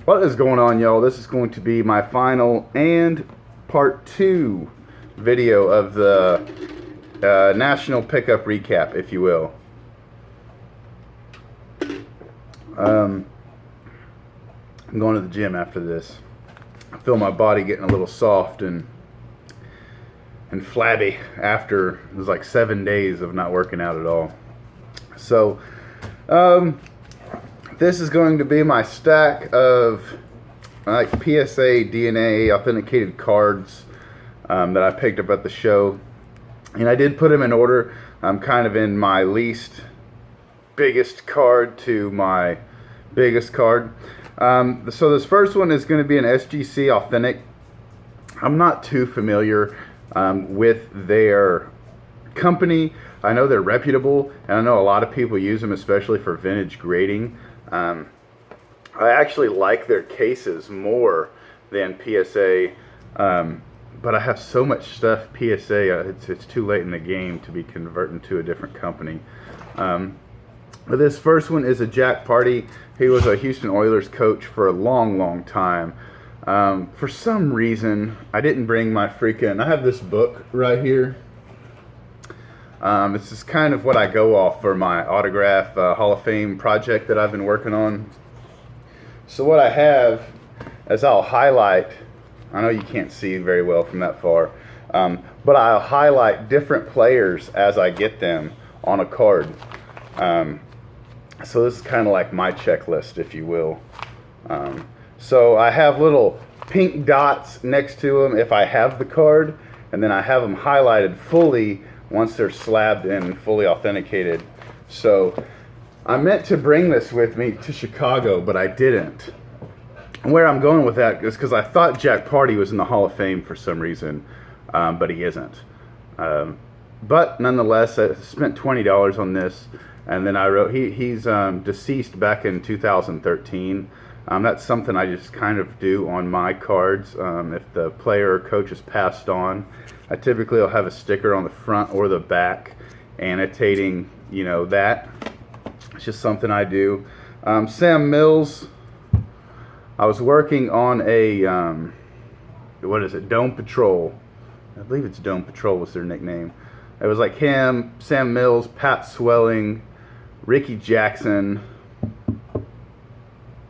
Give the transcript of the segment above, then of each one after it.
What is going on, y'all? This is going to be my final and part 2 video of the National Pickup Recap, if you will. I'm going to the gym after this. I feel my body getting a little soft and flabby after it was like 7 days of not working out at all. So, this is going to be my stack of like PSA DNA authenticated cards that I picked up at the show, and I did put them in order. I'm kind of in my least biggest card to my biggest card. So this first one is going to be an SGC Authentic. I'm not too familiar with their company. I know they're reputable, and I know a lot of people use them, especially for vintage grading. I actually like their cases more than PSA, but I have so much stuff PSA, it's too late in the game to be converting to a different company. But this first one is a Jack Party. He was a Houston Oilers coach for a long time. For some reason, I didn't bring my freaking, I have this book right here. This is kind of what I go off for my autograph Hall of Fame project that I've been working on. So what I have is I'll highlight, I know you can't see very well from that far, but I'll highlight different players as I get them on a card. So this is kind of like my checklist, if you will. So I have little pink dots next to them if I have the card, and then I have them highlighted fully once they're slabbed and fully authenticated. So I meant to bring this with me to Chicago, but I didn't. And where I'm going with that is because I thought Jack Party was in the Hall of Fame for some reason, but he isn't. But nonetheless, I spent $20 on this, and then I wrote, he's deceased back in 2013. That's something I just kind of do on my cards. If the player or coach has passed on, I typically will have a sticker on the front or the back annotating, you know, that. It's just something I do. Sam Mills, I was working on a, what is it, Dome Patrol. I believe it's Dome Patrol was their nickname. It was like him, Sam Mills, Pat Swelling, Ricky Jackson,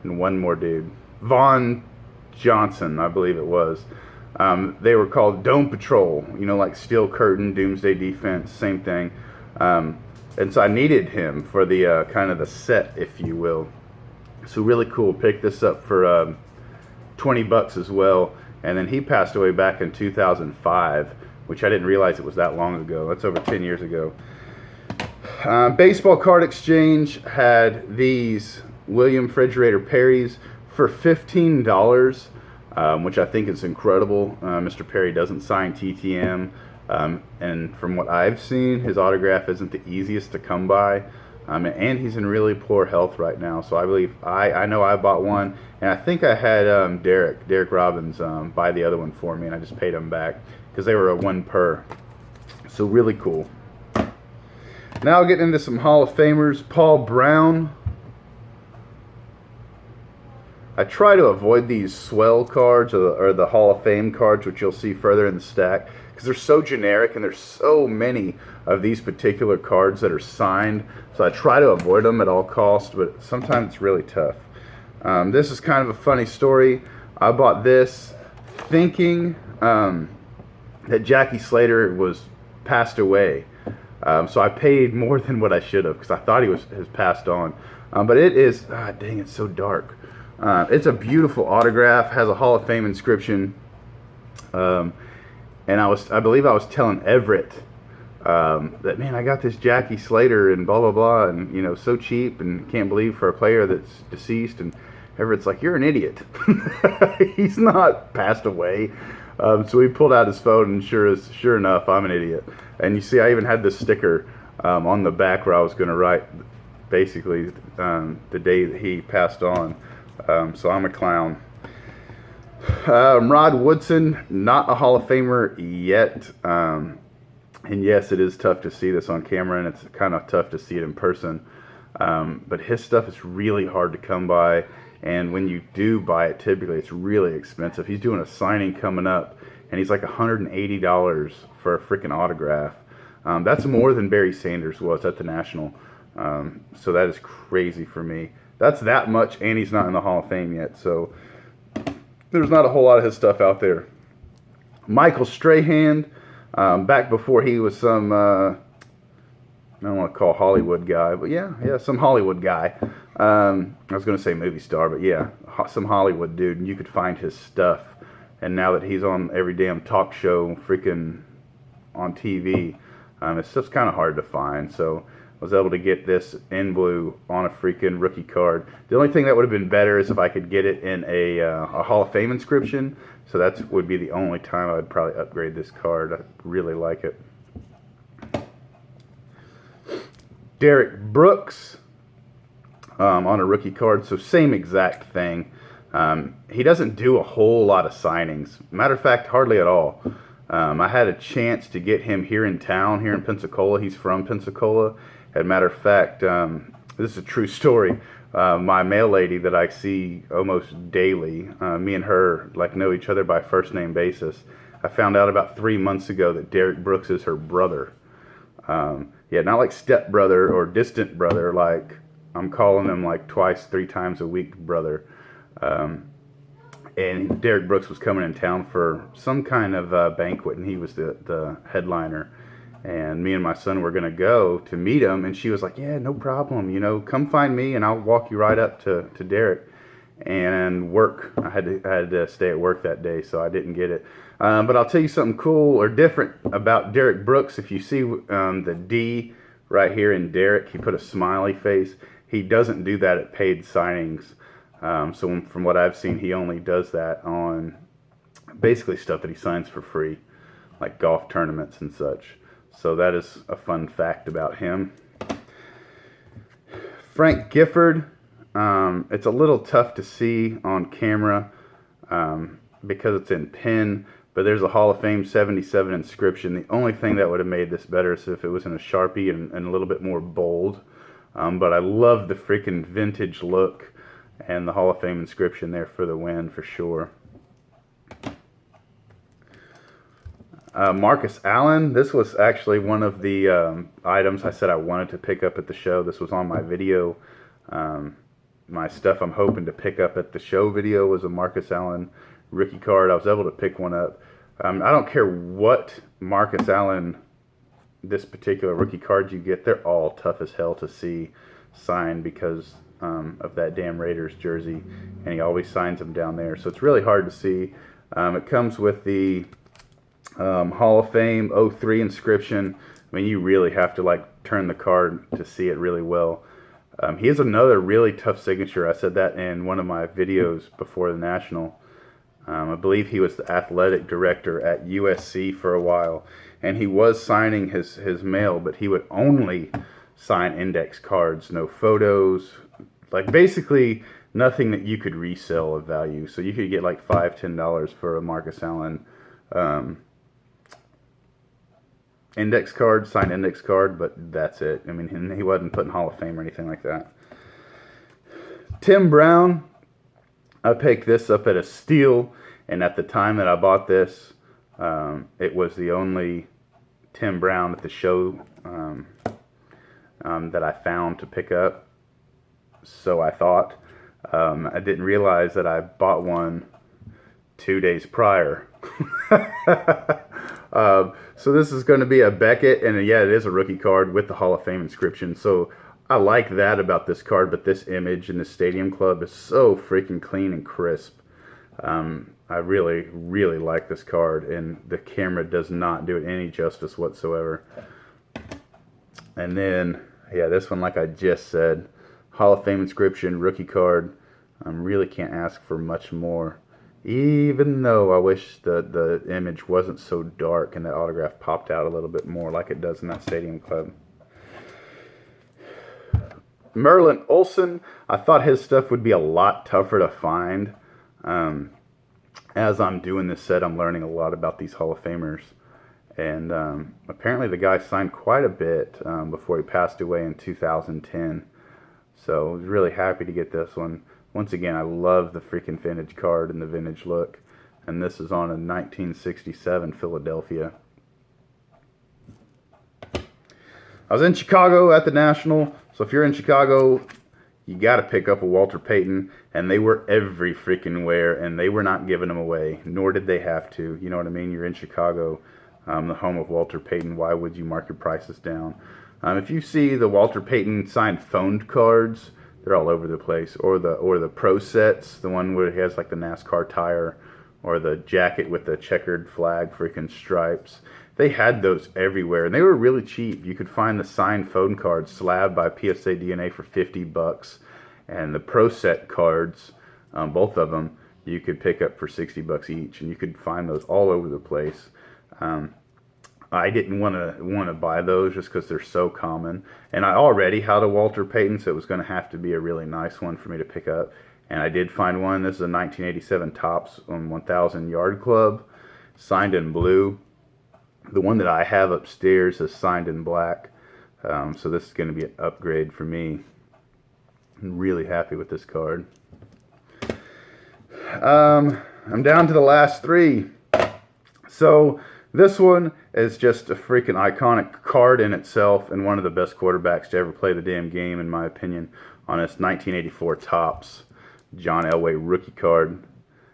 and one more dude. Vaughn Johnson, I believe it was. They were called Dome Patrol, you know, like Steel Curtain, Doomsday Defense, same thing. And so I needed him for the kind of the set, if you will. So really cool. Picked this up for $20 as well. And then he passed away back in 2005, which I didn't realize it was that long ago. That's over 10 years ago. Baseball Card Exchange had these William Refrigerator Perrys for $15. Which I think is incredible. Mr. Perry doesn't sign TTM, and from what I've seen, his autograph isn't the easiest to come by, and he's in really poor health right now. So I believe, I know I bought one, and I think I had Derrick Robbins buy the other one for me, and I just paid him back because they were a 1 per. So really cool. Now I'll get into some Hall of Famers. Paul Brown. I try to avoid these swell cards or the Hall of Fame cards, which you'll see further in the stack, because they're so generic and there's so many of these particular cards that are signed. So I try to avoid them at all costs, but sometimes it's really tough. This is kind of a funny story. I bought this thinking that Jackie Slater was passed away. So I paid more than what I should have because I thought he has passed on. But it is, dang, it's so dark. It's a beautiful autograph, has a Hall of Fame inscription, and I believe I was telling Everett that, man, I got this Jackie Slater and blah blah blah, and you know, so cheap, and can't believe for a player that's deceased. And Everett's like, you're an idiot. He's not passed away. So he pulled out his phone, and sure enough, I'm an idiot. And you see, I even had this sticker on the back where I was going to write basically the day that he passed on. So I'm a clown. Rod Woodson, not a Hall of Famer yet. And yes, it is tough to see this on camera, and it's kind of tough to see it in person. But his stuff is really hard to come by. And when you do buy it, typically it's really expensive. He's doing a signing coming up, and he's like $180 for a freaking autograph. That's more than Barry Sanders was at the National. So that is crazy for me. That's that much, and he's not in the Hall of Fame yet. So there's not a whole lot of his stuff out there. Michael Strahan, back before he was some, I don't want to call Hollywood guy, but yeah, some Hollywood guy. I was going to say movie star, but yeah, some Hollywood dude, and you could find his stuff. And now that he's on every damn talk show, freaking on TV, it's just kind of hard to find. So I was able to get this in blue on a freaking rookie card. The only thing that would have been better is if I could get it in a Hall of Fame inscription. So that would be the only time I would probably upgrade this card. I really like it. Derrick Brooks on a rookie card. So same exact thing. He doesn't do a whole lot of signings. Matter of fact, hardly at all. I had a chance to get him here in town, here in Pensacola. He's from Pensacola. As a matter of fact, this is a true story. My mail lady that I see almost daily, me and her like know each other by first name basis. I found out about 3 months ago that Derrick Brooks is her brother. Yeah, not like step brother or distant brother. Like I'm calling him like twice, 3 times a week, brother. And Derrick Brooks was coming in town for some kind of banquet, and he was the headliner. And me and my son were going to go to meet him, and she was like, yeah, no problem. You know, come find me, and I'll walk you right up to Derrick. And work. I had to stay at work that day, so I didn't get it. But I'll tell you something cool or different about Derrick Brooks. If you see the D right here in Derrick, he put a smiley face. He doesn't do that at paid signings. So from what I've seen, he only does that on basically stuff that he signs for free, like golf tournaments and such. So that is a fun fact about him. Frank Gifford, it's a little tough to see on camera because it's in pen, but there's a Hall of Fame 77 inscription. The only thing that would have made this better is if it was in a Sharpie and a little bit more bold. But I love the freaking vintage look and the Hall of Fame inscription there for the win for sure. Marcus Allen, this was actually one of the items I said I wanted to pick up at the show. This was on my video. My stuff I'm hoping to pick up at the show video was a Marcus Allen rookie card. I was able to pick one up. I don't care what Marcus Allen, this particular rookie card you get, they're all tough as hell to see signed because of that damn Raiders jersey, and he always signs them down there. So it's really hard to see. It comes with the Hall of Fame 03 inscription. I mean, you really have to like turn the card to see it really well. He has another really tough signature. I said that in one of my videos before the National. I believe he was the athletic director at USC for a while, and he was signing his mail, but he would only sign index cards, no photos, like basically nothing that you could resell of value. So you could get like $5-10 for a Marcus Allen index card, signed index card, but that's it. I mean, he wasn't putting Hall of Fame or anything like that. Tim Brown, I picked this up at a steal, and at the time that I bought this, it was the only Tim Brown at the show that I found to pick up. So I thought. I didn't realize that I bought one 2 days prior. So this is going to be a Beckett, and yeah, it is a rookie card with the Hall of Fame inscription. So I like that about this card, but this image in the Stadium Club is so freaking clean and crisp. I really, really like this card, and the camera does not do it any justice whatsoever. And then, yeah, this one, like I just said, Hall of Fame inscription, rookie card. Really can't ask for much more. Even though I wish the image wasn't so dark and the autograph popped out a little bit more like it does in that Stadium Club. Merlin Olsen, I thought his stuff would be a lot tougher to find. As I'm doing this set, I'm learning a lot about these Hall of Famers. And apparently the guy signed quite a bit before he passed away in 2010. So I was really happy to get this one. Once again, I love the freaking vintage card and the vintage look. And this is on a 1967 Philadelphia. I was in Chicago at the National, so if you're in Chicago, you got to pick up a Walter Payton, and they were every freaking where, and they were not giving them away, nor did they have to. You know what I mean? You're in Chicago, the home of Walter Payton. Why would you mark your prices down? If you see the Walter Payton signed phoned cards, they're all over the place, or the pro sets, the one where he has like the NASCAR tire, or the jacket with the checkered flag freaking stripes. They had those everywhere, and they were really cheap. You could find the signed phone cards slabbed by PSA DNA for $50, and the Pro Set cards, both of them, you could pick up for $60 each, and you could find those all over the place. I didn't want to buy those just because they're so common, and I already had a Walter Payton, so it was going to have to be a really nice one for me to pick up. And I did find one. This is a 1987 Topps 1000 Yard Club, signed in blue. The one that I have upstairs is signed in black, so this is going to be an upgrade for me. I'm really happy with this card. I'm down to the last three. So this one is just a freaking iconic card in itself, and one of the best quarterbacks to ever play the damn game, in my opinion, on this 1984 Topps John Elway rookie card,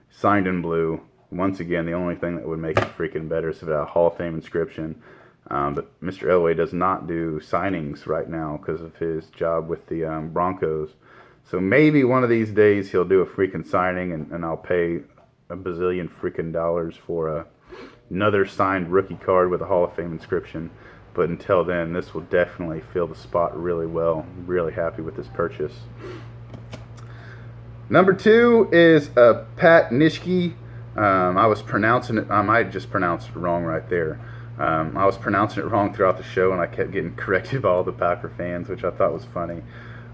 signed in blue. Once again, the only thing that would make it freaking better is if it had a Hall of Fame inscription. But Mr. Elway does not do signings right now because of his job with the Broncos. So maybe one of these days he'll do a freaking signing, and I'll pay a bazillion freaking dollars for another signed rookie card with a Hall of Fame inscription. But until then, this will definitely fill the spot really well. I'm really happy with this purchase. Number 2 is Pat Nitschke. I was pronouncing it, I might just pronounce it wrong right there. I was pronouncing it wrong throughout the show, and I kept getting corrected by all the Packer fans, which I thought was funny.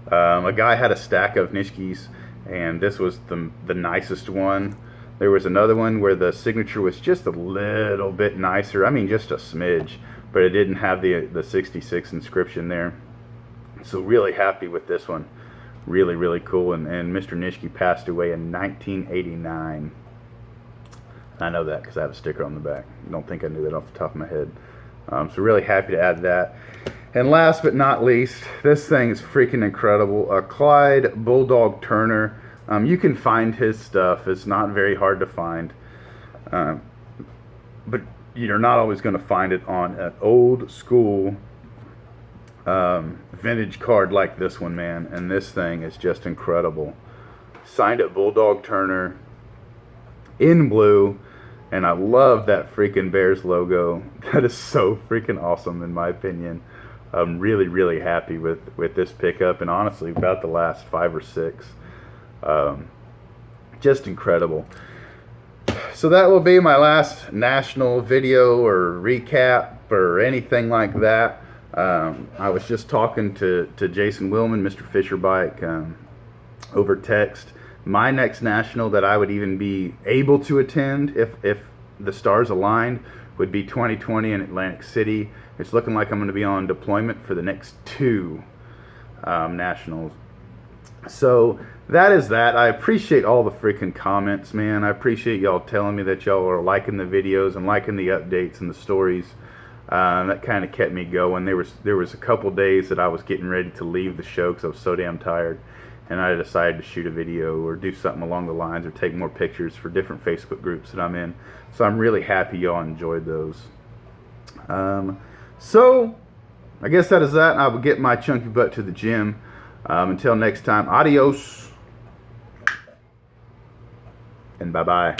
A guy had a stack of Nitschkes, and this was the nicest one. There was another one where the signature was just a little bit nicer. I mean, just a smidge, but it didn't have the 66 inscription there. So really happy with this one. Really, really cool. And Mr. Nitschke passed away in 1989. I know that because I have a sticker on the back. I don't think I knew that off the top of my head. So really happy to add that. And last but not least, this thing is freaking incredible. Clyde Bulldog Turner. You can find his stuff. It's not very hard to find. But you're not always going to find it on an old school vintage card like this one, man. And this thing is just incredible. Signed at Bulldog Turner in blue, and I love that freaking Bears logo. That is so freaking awesome, in my opinion. I'm really, really happy with this pickup, and honestly, about the last 5 or 6. Just incredible. So that will be my last national video or recap or anything like that. I was just talking to Jason Willman, Mr. Fisher Bike, over text. My next national that I would even be able to attend if the stars aligned would be 2020 in Atlantic City. It's looking like I'm going to be on deployment for the next 2 nationals. So that is that. I appreciate all the freaking comments, man. I appreciate y'all telling me that y'all are liking the videos and liking the updates and the stories. That kind of kept me going. There was a couple days that I was getting ready to leave the show because I was so damn tired, and I decided to shoot a video or do something along the lines or take more pictures for different Facebook groups that I'm in. So I'm really happy y'all enjoyed those. So I guess that is that. I will get my chunky butt to the gym. Until next time, adios and bye-bye.